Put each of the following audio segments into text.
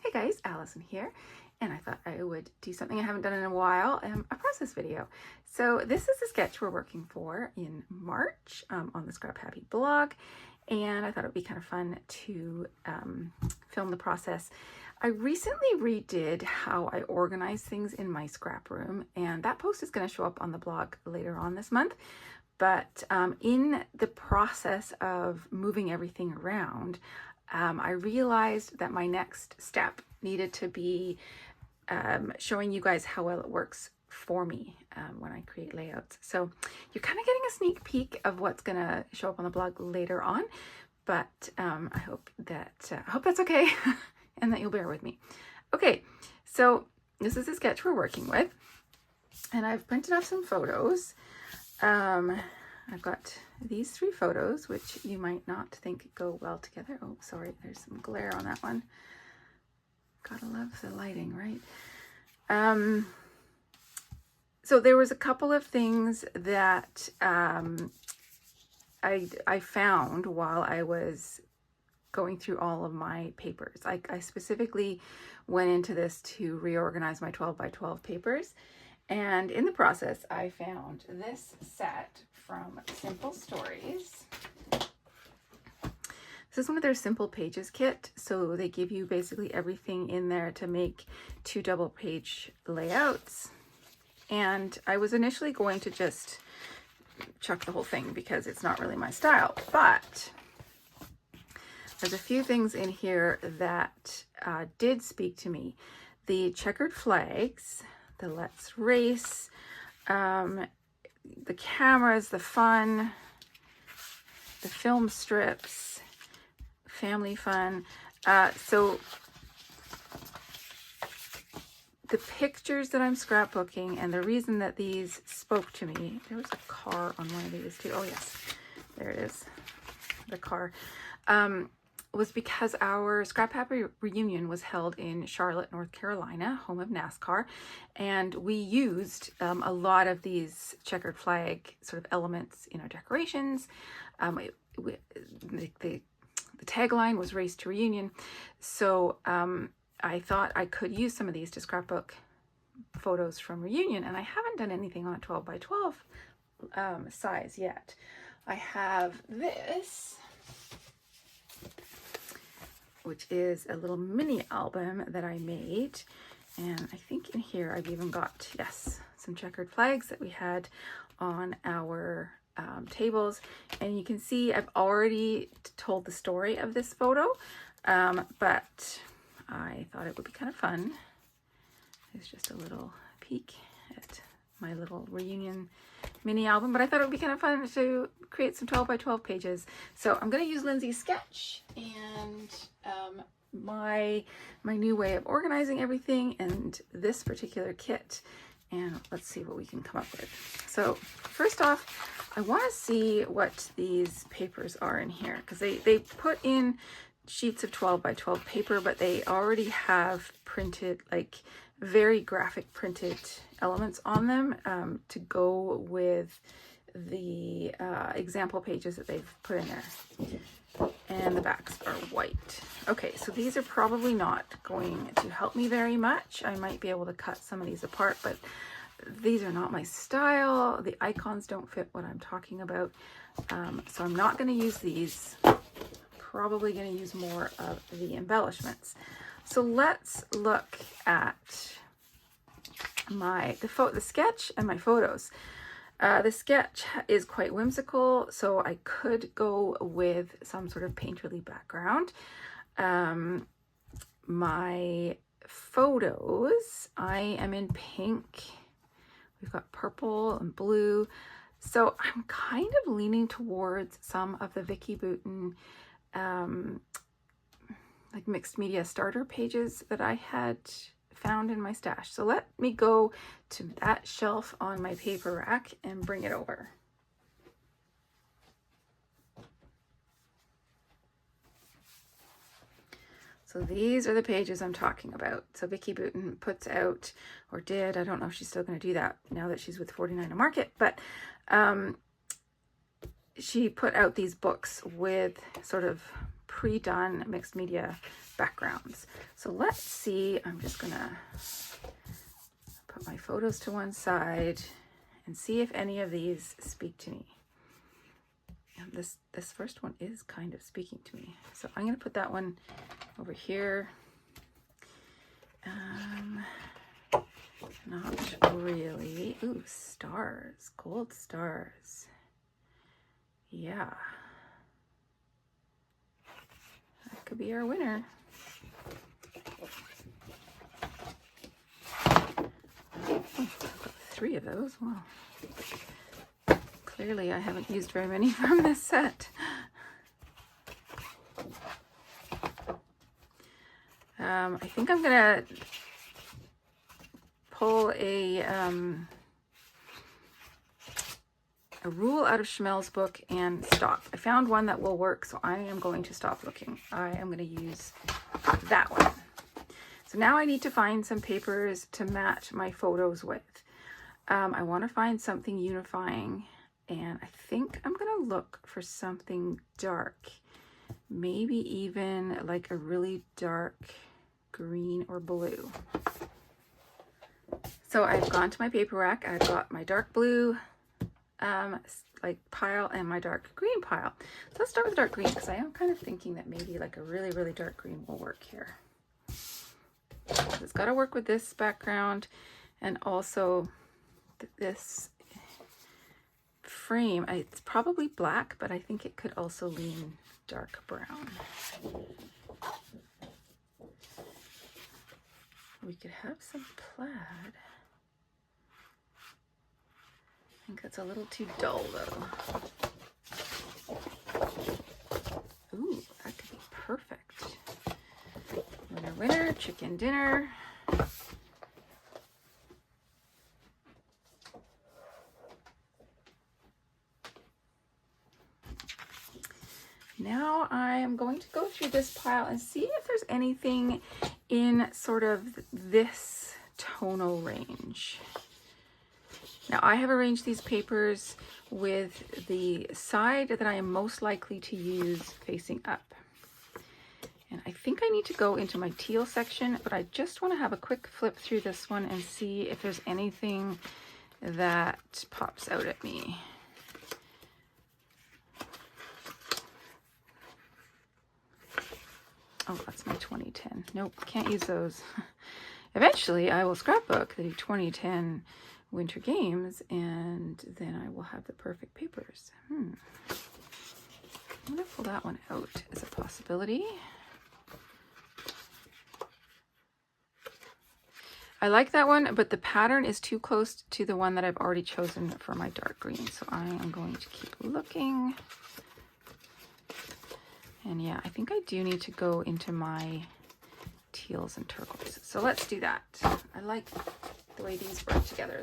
Hey guys, Allison here, and I thought I would do something I haven't done in a while, a process video. So this is a sketch we're working for in March on the ScrapHappy blog, and I thought it would be kind of fun to film the process. I recently redid how I organize things in my scrap room, and that post is going to show up on the blog later on this month. But in the process of moving everything around, I realized that my next step needed to be showing you guys how well it works for me when I create layouts. So you're kind of getting a sneak peek of what's going to show up on the blog later on, but I hope that's okay and that you'll bear with me. Okay, so this is a sketch we're working with, and I've printed off some photos. I've got these 3 photos, which you might not think go well together. Oh, sorry, there's some glare on that one. Gotta love the lighting, right? So there was a couple of things that I found while I was going through all of my papers. I specifically went into this to reorganize my 12 by 12 papers. And in the process, I found this set from Simple Stories. This is one of their Simple Pages kit. So they give you basically everything in there to make 2 double page layouts. And I was initially going to just chuck the whole thing because it's not really my style. But there's a few things in here that did speak to me. The checkered flags, the let's race, the cameras, the fun, the film strips, family fun. So the pictures that I'm scrapbooking, and the reason that these spoke to me, there was a car on one of these too. Oh yes, there it is, the car. Was because our ScrapHappy reunion was held in Charlotte, North Carolina, home of NASCAR, and we used a lot of these checkered flag sort of elements in our decorations. The tagline was Race to Reunion, so I thought I could use some of these to scrapbook photos from reunion, and I haven't done anything on a 12 by 12 size yet. I have this, which is a little mini album that I made. And I think in here I've even got, yes, some checkered flags that we had on our tables. And you can see I've already told the story of this photo, but I thought it would be kind of fun. It's just a little peek at my little reunion mini album, but I thought it would be kind of fun to create some 12 by 12 pages. So I'm going to use Lindsay's sketch and my new way of organizing everything and this particular kit, and let's see what we can come up with. So first off, I want to see what these papers are in here, because they put in sheets of 12 by 12 paper, but they already have printed, like very graphic printed elements on them to go with the example pages that they've put in there. And the backs are white. Okay, so these are probably not going to help me very much. I might be able to cut some of these apart, but these are not my style. The icons don't fit what I'm talking about. So I'm not going to use these. Probably going to use more of the embellishments. So let's look at the sketch and my photos. The sketch is quite whimsical, so I could go with some sort of painterly background. My photos, I am in pink. We've got purple and blue. So I'm kind of leaning towards some of the Vicki Boutin like mixed media starter pages that I had found in my stash. So let me go to that shelf on my paper rack and bring it over. So these are the pages I'm talking about. So Vicki Boutin puts out, or did, I don't know if she's still going to do that now that she's with 49 to Market, but she put out these books with sort of pre-done mixed media backgrounds. So let's see, I'm just gonna put my photos to one side and see if any of these speak to me. And this first one is kind of speaking to me. So I'm gonna put that one over here. Not really. Ooh, stars, gold stars. Yeah. That could be our winner. Oh, I've got 3 of those. Wow. Clearly I haven't used very many from this set. I think I'm gonna pull a rule out of Schmel's book and stop. I found one that will work, so I am going to stop looking. I am going to use that one. So now I need to find some papers to match my photos with. I want to find something unifying, and I think I'm going to look for something dark. Maybe even like a really dark green or blue. So I've gone to my paper rack. I've got my dark blue like pile and my dark green pile. So let's start with dark green, because I am kind of thinking that maybe like a really, really dark green will work here. It's got to work with this background, and also this frame. It's probably black, but I think it could also lean dark brown. We could have some plaid. I think that's a little too dull though. Ooh, that could be perfect. Winner, winner, chicken dinner. Now I am going to go through this pile and see if there's anything in sort of this tonal range. Now I have arranged these papers with the side that I am most likely to use facing up. And I think I need to go into my teal section, but I just want to have a quick flip through this one and see if there's anything that pops out at me. Oh, that's my 2010. Nope, can't use those. Eventually, I will scrapbook the 2010 Winter Games, and then I will have the perfect papers. I'm going to pull that one out as a possibility. I like that one, but the pattern is too close to the one that I've already chosen for my dark green, so I am going to keep looking. And yeah, I think I do need to go into my teals and turquoises. So let's do that. I like the way these work together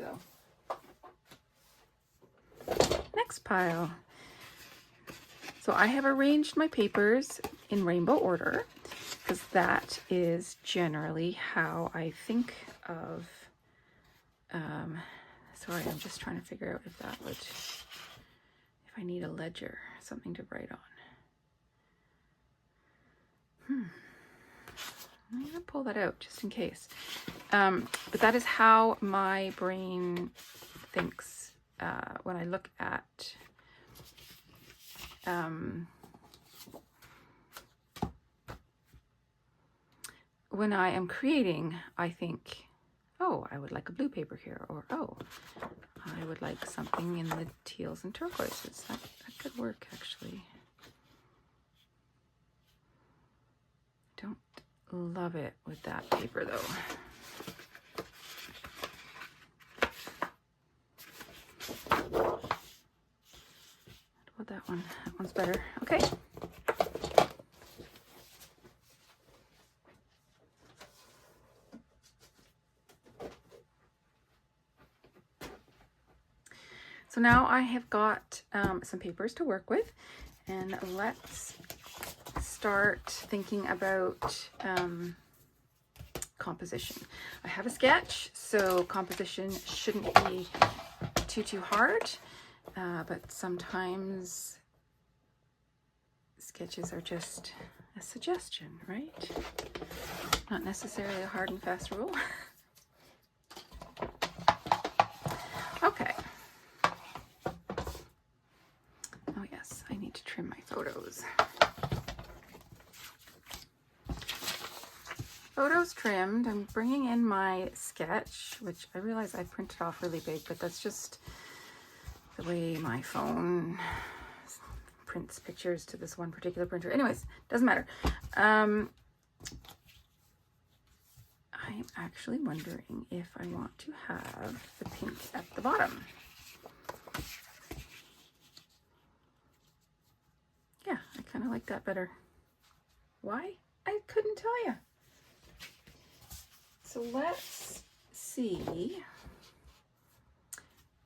though. Next pile. So I have arranged my papers in rainbow order, because that is generally how I think of, sorry, I'm just trying to figure out if that would, if I need a ledger, something to write on. I'm going to pull that out just in case. But that is how my brain thinks when I look at when I am creating. I think, oh, I would like a blue paper here, or oh, I would like something in the teals and turquoises. That could work actually. Don't love it with that paper though. What about that one? That one's better. Okay. So now I have got some papers to work with, and let's start thinking about composition. I have a sketch, so composition shouldn't be too hard, but sometimes sketches are just a suggestion, right? Not necessarily a hard and fast rule. Okay. Oh yes, I need to trim my photos. Photos trimmed. I'm bringing in my sketch, which I realize I printed off really big, but that's just the way my phone prints pictures to this one particular printer. Anyways, doesn't matter. I'm actually wondering if I want to have the pink at the bottom. Yeah, I kind of like that better. Why? I couldn't tell you. So let's see.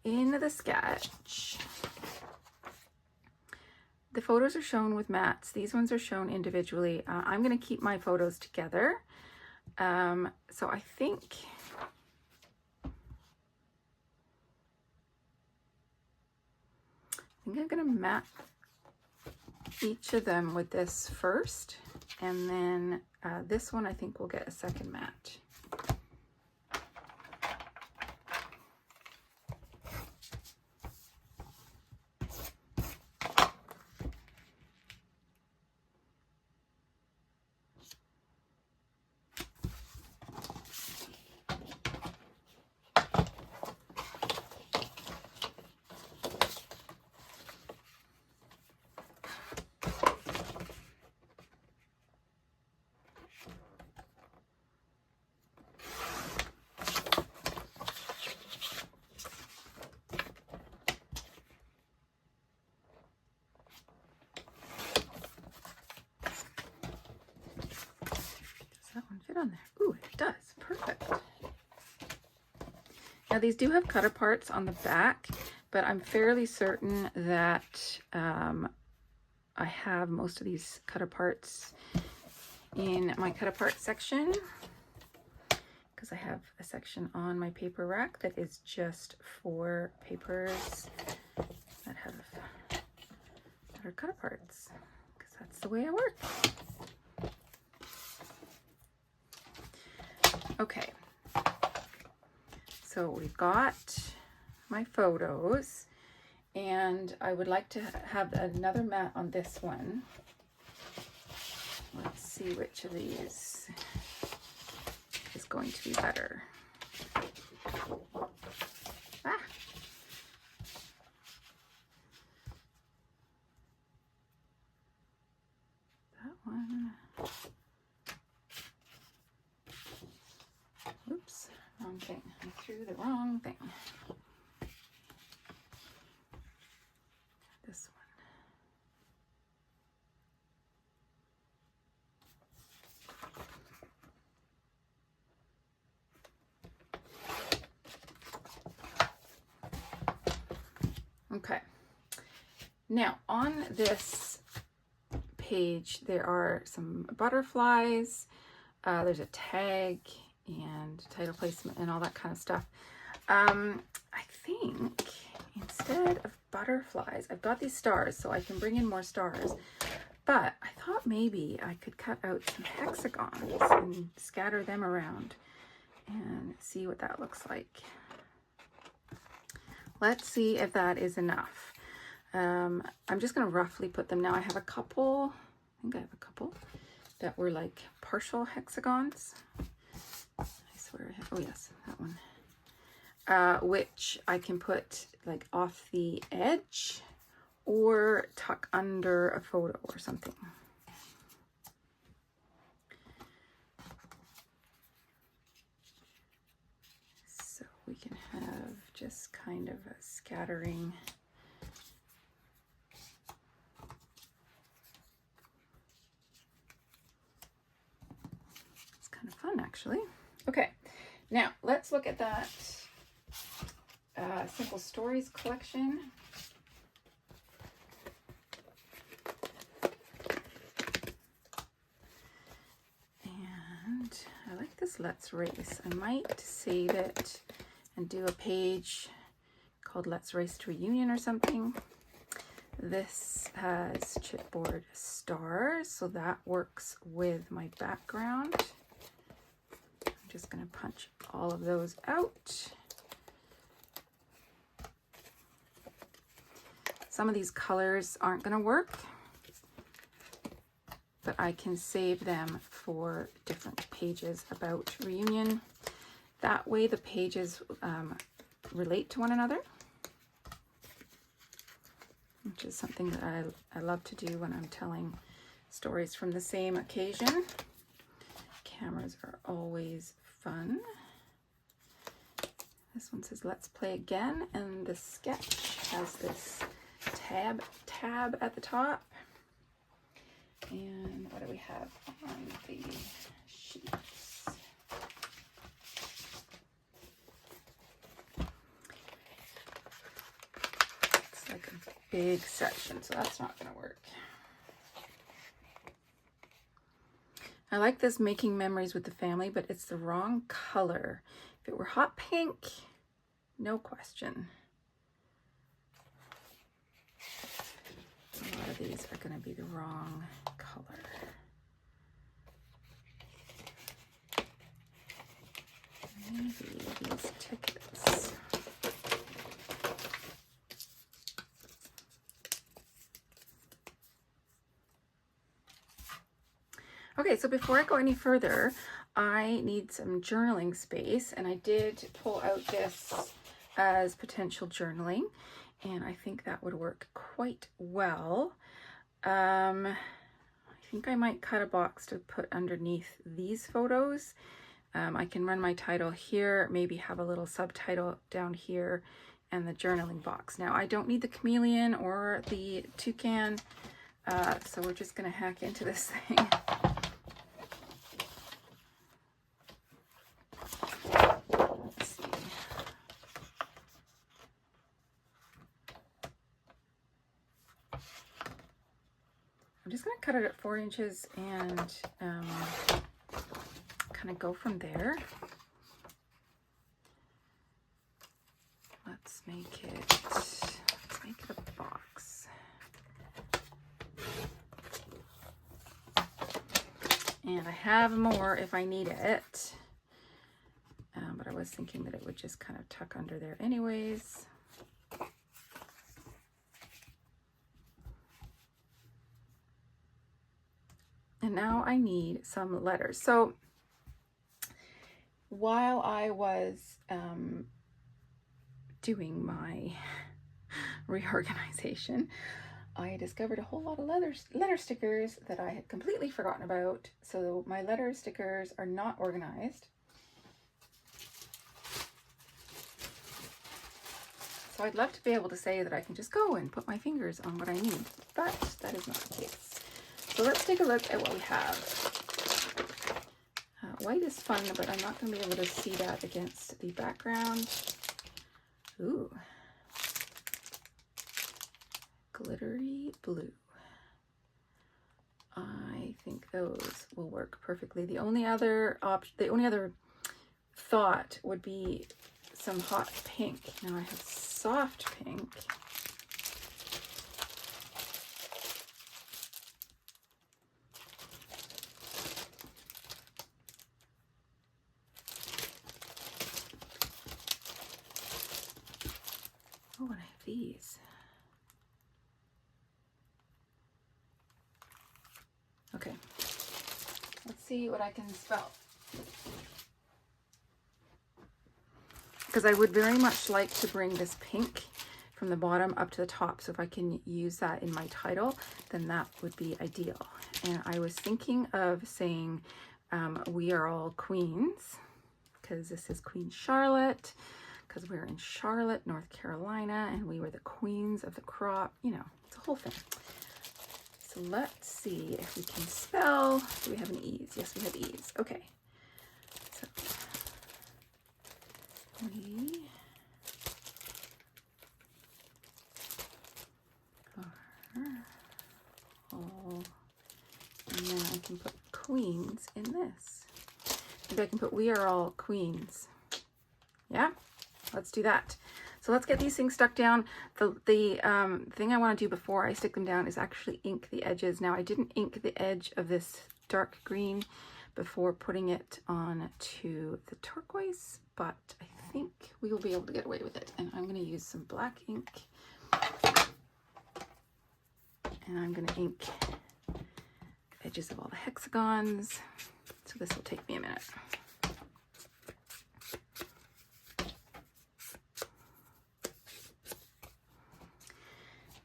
In the sketch, the photos are shown with mats. These ones are shown individually. I'm going to keep my photos together. So I think I'm going to mat each of them with this first, and then this one I think will get a second mat. That one fit on there? Ooh, it does. Perfect. Now these do have cut aparts on the back, but I'm fairly certain that I have most of these cut aparts in my cut apart section, because I have a section on my paper rack that is just for papers that are cut aparts, because that's the way I work. Okay, so we've got my photos, and I would like to have another mat on this one. Let's see which of these is going to be better. Ah. That one. Oops, wrong thing. I threw the wrong thing. This one. Okay. Now on this page there are some butterflies. There's a tag and title placement and all that kind of stuff. I think instead of butterflies, I've got these stars, so I can bring in more stars, but I thought maybe I could cut out some hexagons and scatter them around and see what that looks like. Let's see if that is enough. I'm just going to roughly put them. Now I have a couple, I think I have a couple that were like partial hexagons. I swear I have, oh yes, that one. Which I can put like off the edge or tuck under a photo or something. So we can have just kind of a scattering. It's kind of fun actually. Okay, now let's look at that Simple Stories collection. And I like this Let's Race. I might save it and do a page called Let's Race to a Union or something. This has chipboard stars, so that works with my background. I'm just going to punch all of those out. Some of these colors aren't going to work, but I can save them for different pages about reunion. That way the pages relate to one another, which is something that I love to do when I'm telling stories from the same occasion. Cameras are always fun. This one says, let's play again, and the sketch has this tab at the top. And what do we have on the sheets? It's like a big section, so that's not going to work. I like this making memories with the family, but it's the wrong color. If it were hot pink, no question. A lot of these are going to be the wrong color. Maybe these tickets. Okay, so before I go any further, I need some journaling space, and I did pull out this as potential journaling, and I think that would work quite well. I think I might cut a box to put underneath these photos. I can run my title here, maybe have a little subtitle down here, and the journaling box. Now, I don't need the chameleon or the toucan, so we're just going to hack into this thing. Let's see. I'm just going to cut it at 4 inches and kind of go from there. Let's make it a box. And I have more if I need it. But I was thinking that it would just kind of tuck under there anyways. And now I need some letters. So while I was doing my reorganization, I discovered a whole lot of letter stickers that I had completely forgotten about. So my letter stickers are not organized. So I'd love to be able to say that I can just go and put my fingers on what I need, but that is not the case. So let's take a look at what we have. White is fun, but I'm not going to be able to see that against the background. Ooh. Glittery blue. I think those will work perfectly. The only other thought would be some hot pink. Now I have soft pink. Oh, and I have these. Okay, let's see what I can spell. Because I would very much like to bring this pink from the bottom up to the top. So if I can use that in my title, then that would be ideal. And I was thinking of saying, we are all queens, because this is Queen Charlotte, because we're in Charlotte, North Carolina, and we were the queens of the crop. You know, it's a whole thing. So let's see if we can spell. Do we have an E's? Yes, we have E's. Okay. So we are all, and then I can put queens in this. Maybe I can put we are all queens. Yeah, let's do that. So let's get these things stuck down. The thing I want to do before I stick them down is actually ink the edges. Now I didn't ink the edge of this dark green before putting it on to the turquoise, but I think we will be able to get away with it. And I'm going to use some black ink, and I'm going to ink the edges of all the hexagons. So this will take me a minute.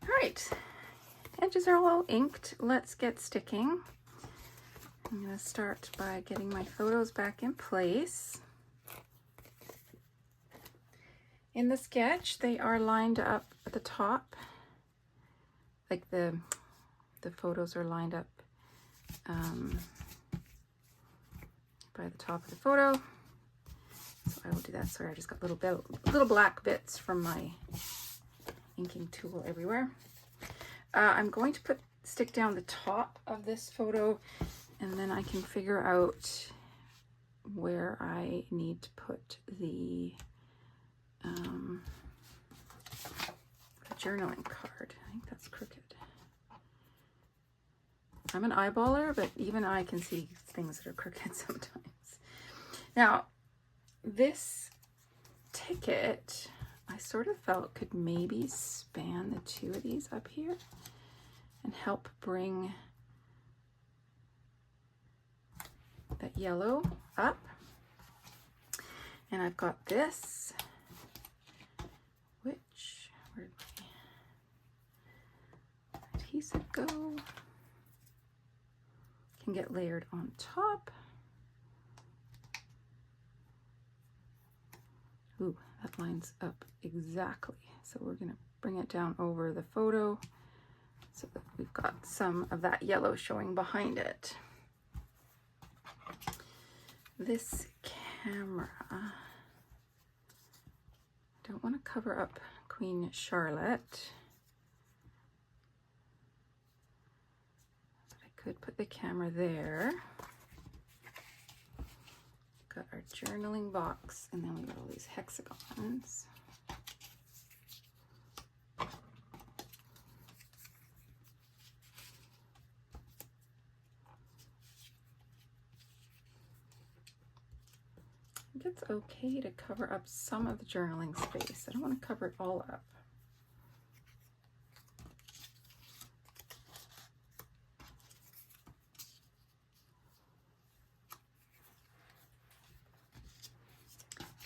All right, edges are all inked. Let's get sticking. I'm going to start by getting my photos back in place. In the sketch, they are lined up at the top, like the photos are lined up by the top of the photo. So I will do that. Sorry, I just got little black bits from my inking tool everywhere. I'm going to stick down the top of this photo, and then I can figure out where I need to put the journaling card. I think that's crooked. I'm an eyeballer, but even I can see things that are crooked sometimes. Now, this ticket, I sort of felt could maybe span the two of these up here and help bring that yellow up. And I've got this, which, where did my adhesive go? Can get layered on top. Ooh, that lines up exactly. So we're gonna bring it down over the photo so that we've got some of that yellow showing behind it. This camera, I don't want to cover up Queen Charlotte, but I could put the camera there. Got our journaling box, and then we got all these hexagons. I think it's okay to cover up some of the journaling space. I don't want to cover it all up.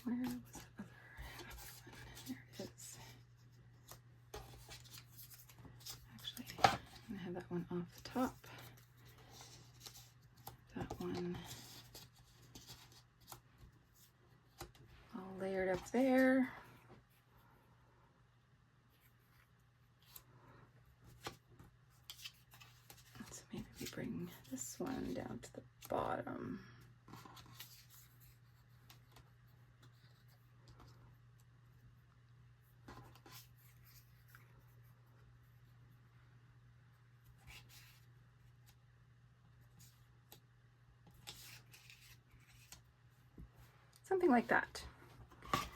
Where was the other half one? There it is. Actually, I'm going to have that one off the top. That one all layered up there. So maybe we bring this one down to the bottom. Something like that.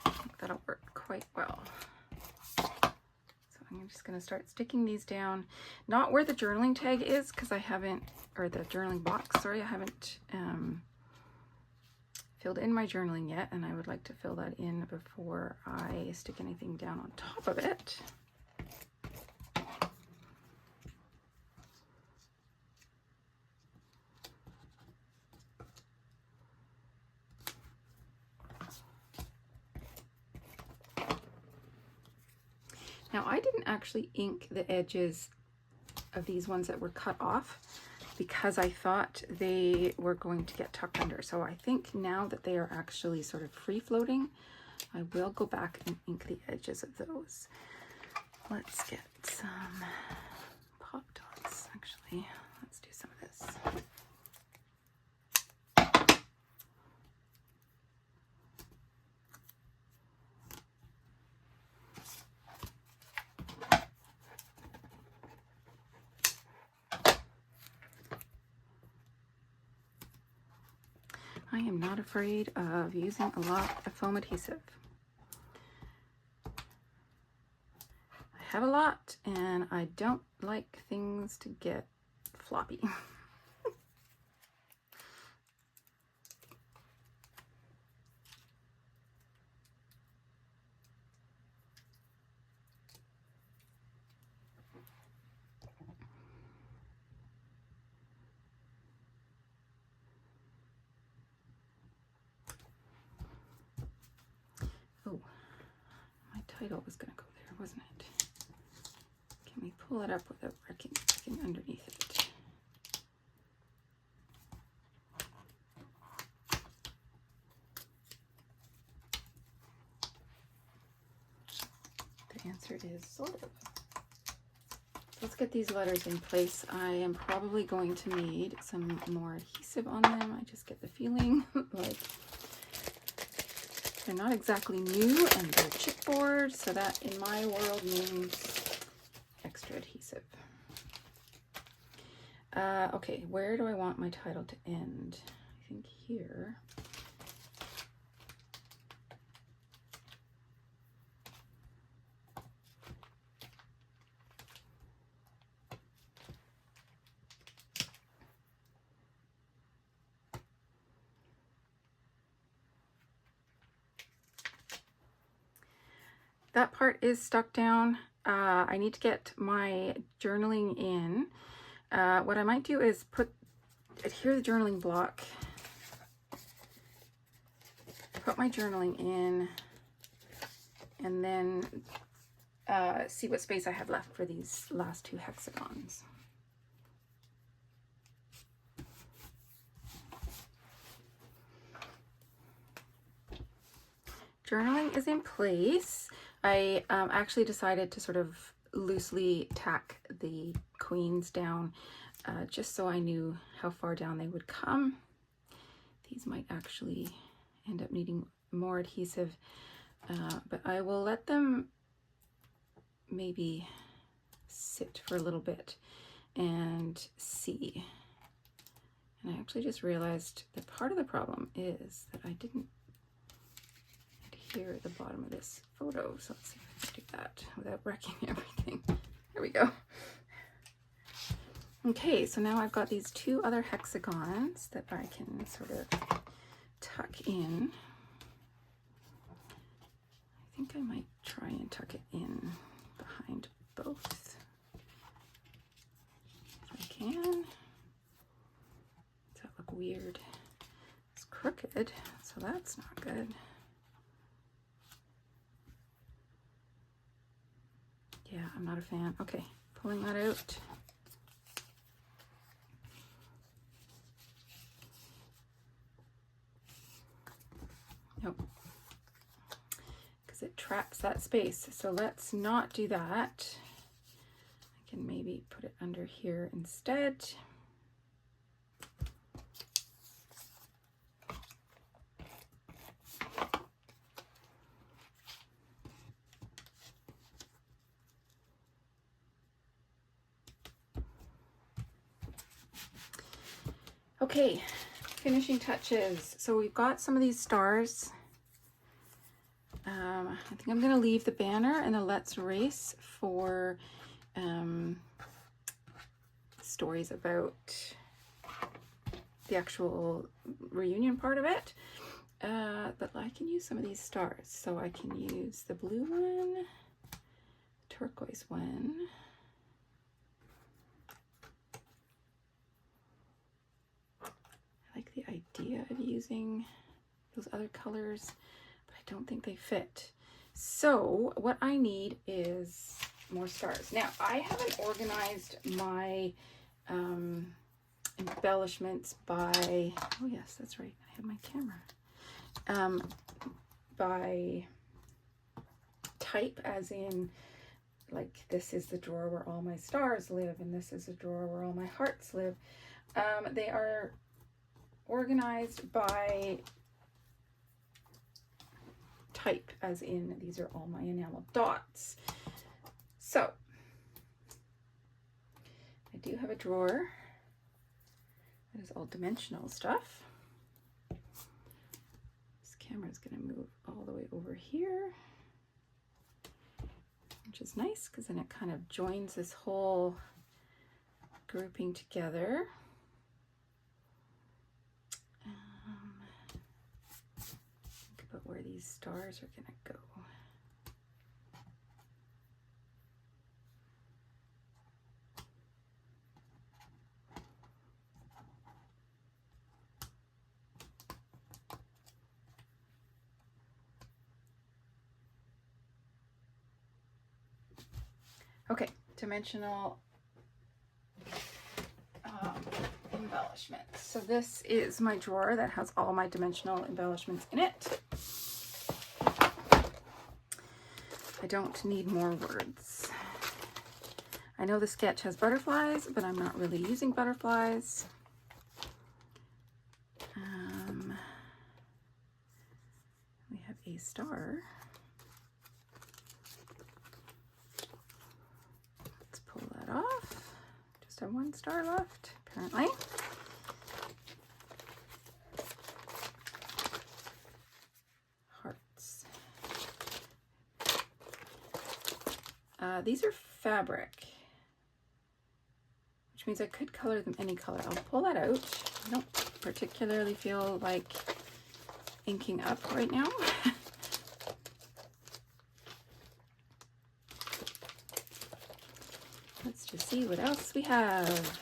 I think that'll work quite well. So I'm just going to start sticking these down, not where the journaling tag is, because I haven't, or the journaling box, sorry, I haven't filled in my journaling yet, and I would like to fill that in before I stick anything down on top of it. Now, I didn't actually ink the edges of these ones that were cut off because I thought they were going to get tucked under. So I think now that they are actually sort of free floating, I will go back and ink the edges of those. Let's get some pop dots, actually. Let's do some of this. I am not afraid of using a lot of foam adhesive. have a lot and I don't like things to get floppy. Oh, my title was going to go there, wasn't it? Can we pull it up without wrecking underneath it? The answer is sort of. Let's get these letters in place. I am probably going to need some more adhesive on them. I just get the feeling like they're not exactly new and they're chipboard, so that in my world means extra adhesive. Okay, where do I want my title to end? I think here. That part is stuck down. I need to get my journaling in. What I might do is adhere the journaling block, put my journaling in, and then see what space I have left for these last two hexagons. Journaling is in place. I actually decided to sort of loosely tack the queens down just so I knew how far down they would come. These might actually end up needing more adhesive, but I will let them maybe sit for a little bit and see. And I actually just realized that part of the problem is that I didn't adhere at the bottom of this photo. So let's see if I can do that without wrecking everything. There we go. Okay, so now I've got these two other hexagons that I can sort of tuck in. I think I might try and tuck it in behind both if I can. Does that look weird? It's crooked, so that's not good. Yeah, I'm not a fan. Okay, pulling that out. Nope, because it traps that space. So let's not do that. I can maybe put it under here instead. Okay, finishing touches. So we've got some of these stars. I think I'm going to leave the banner and the Let's Race for stories about the actual reunion part of it. But I can use some of these stars. So I can use the blue one, turquoise one. I like the idea of using those other colors, but I don't think they fit. So what I need is more stars. Now I haven't organized my embellishments by, oh yes, that's right, I have my camera, by type, as in like this is the drawer where all my stars live and this is a drawer where all my hearts live. They are organized by type, as in these are all my enamel dots. So I do have a drawer that is all dimensional stuff. This camera is going to move all the way over here. which is nice because then it kind of joins this whole grouping together. Think about where these stars are gonna go. Okay, dimensional embellishments. So this is my drawer that has all my dimensional embellishments in it. I don't need more words. I know the sketch has butterflies, but I'm not really using butterflies. We have a star. Let's pull that off. Just have one star left, apparently. Hearts. These are fabric, which means I could color them any color. I'll pull that out. I don't particularly feel like inking up right now. Let's just see what else we have.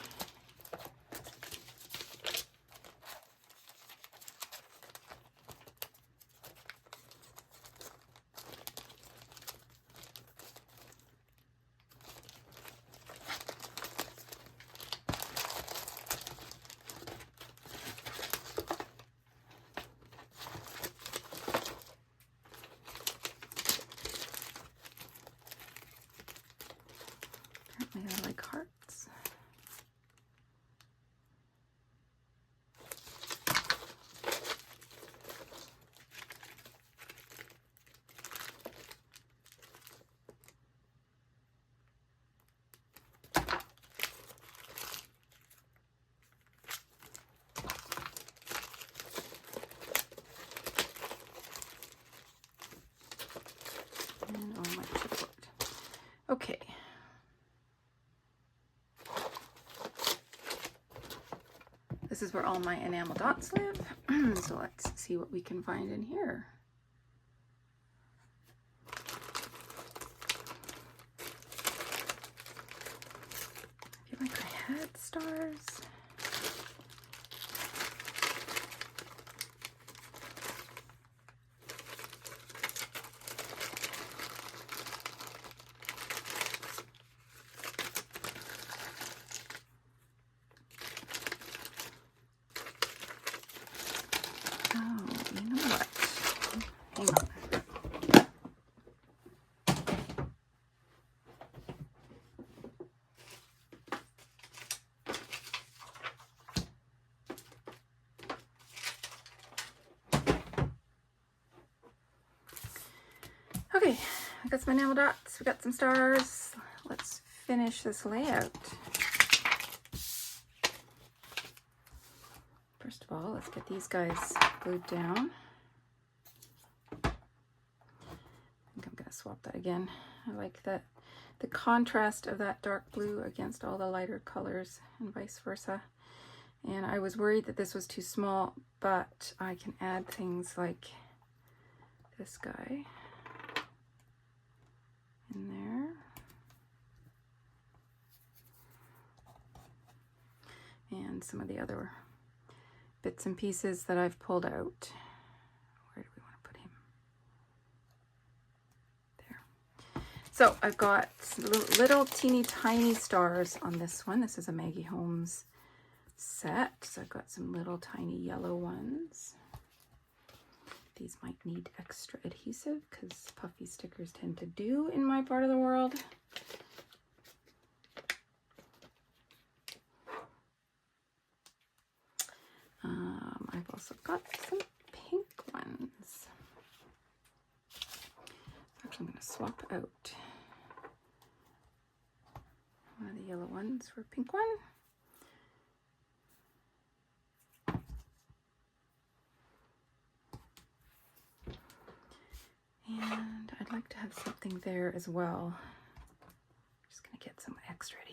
Apparently I like hearts. And on my chipboard. Okay. This is where all my enamel dots live. So let's see what we can find in here. I feel like I had stars. Okay, I got some enamel dots, we got some stars. Let's finish this layout. First of all, let's get these guys glued down. I think I'm gonna swap that again. I like that, the contrast of that dark blue against all the lighter colors and vice versa. And I was worried that this was too small, but I can add things like this guy in there. And some of the other bits and pieces that I've pulled out. Where do we want to put him? There. So I've got little teeny tiny stars on this one. This is a Maggie Holmes set. So I've got some little tiny yellow ones. These might need extra adhesive because puffy stickers tend to do in my part of the world. I've also got some pink ones. Actually, I'm going to swap out one of the yellow ones for a pink one. And I'd like to have something there as well.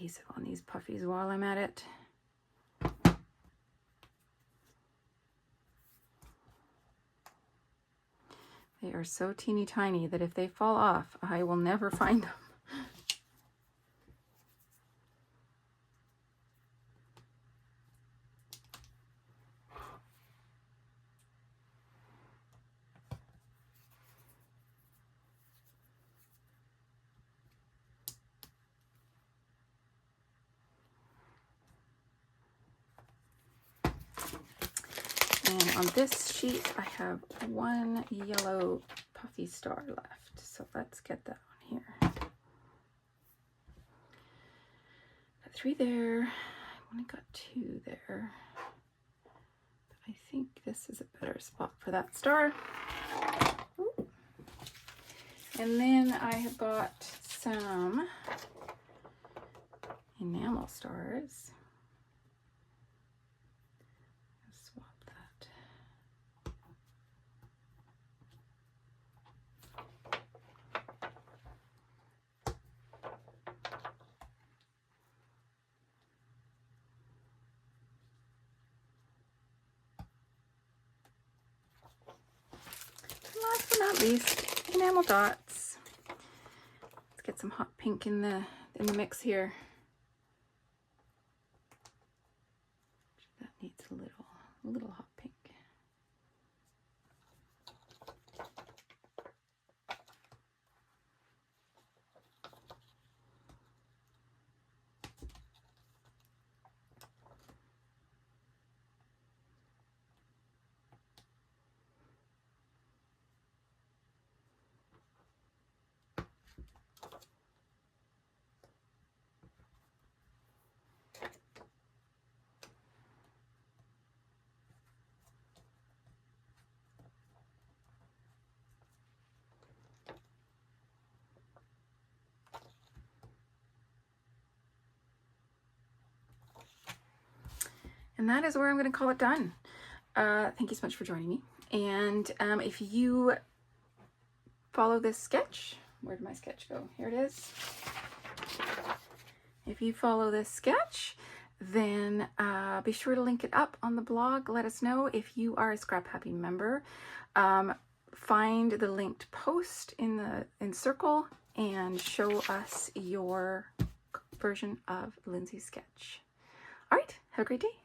adhesive on these puffies while I'm at it. They are so teeny tiny that if they fall off, I will never find them. And on this sheet, I have one yellow puffy star left. So let's get that on here. Got 3 there. I only got 2 there. But I think this is a better spot for that star. Ooh. And then I have got some enamel stars. Last but not least, enamel dots. Let's get some hot pink in the mix here. That needs a little hot pink. And that is where I'm going to call it done. Thank you so much for joining me. And if you follow this sketch, where did my sketch go? Here it is. If you follow this sketch, then be sure to link it up on the blog. Let us know if you are a ScrapHappy member. Find the linked post in Circle and show us your version of Lindsay's sketch. All right, have a great day.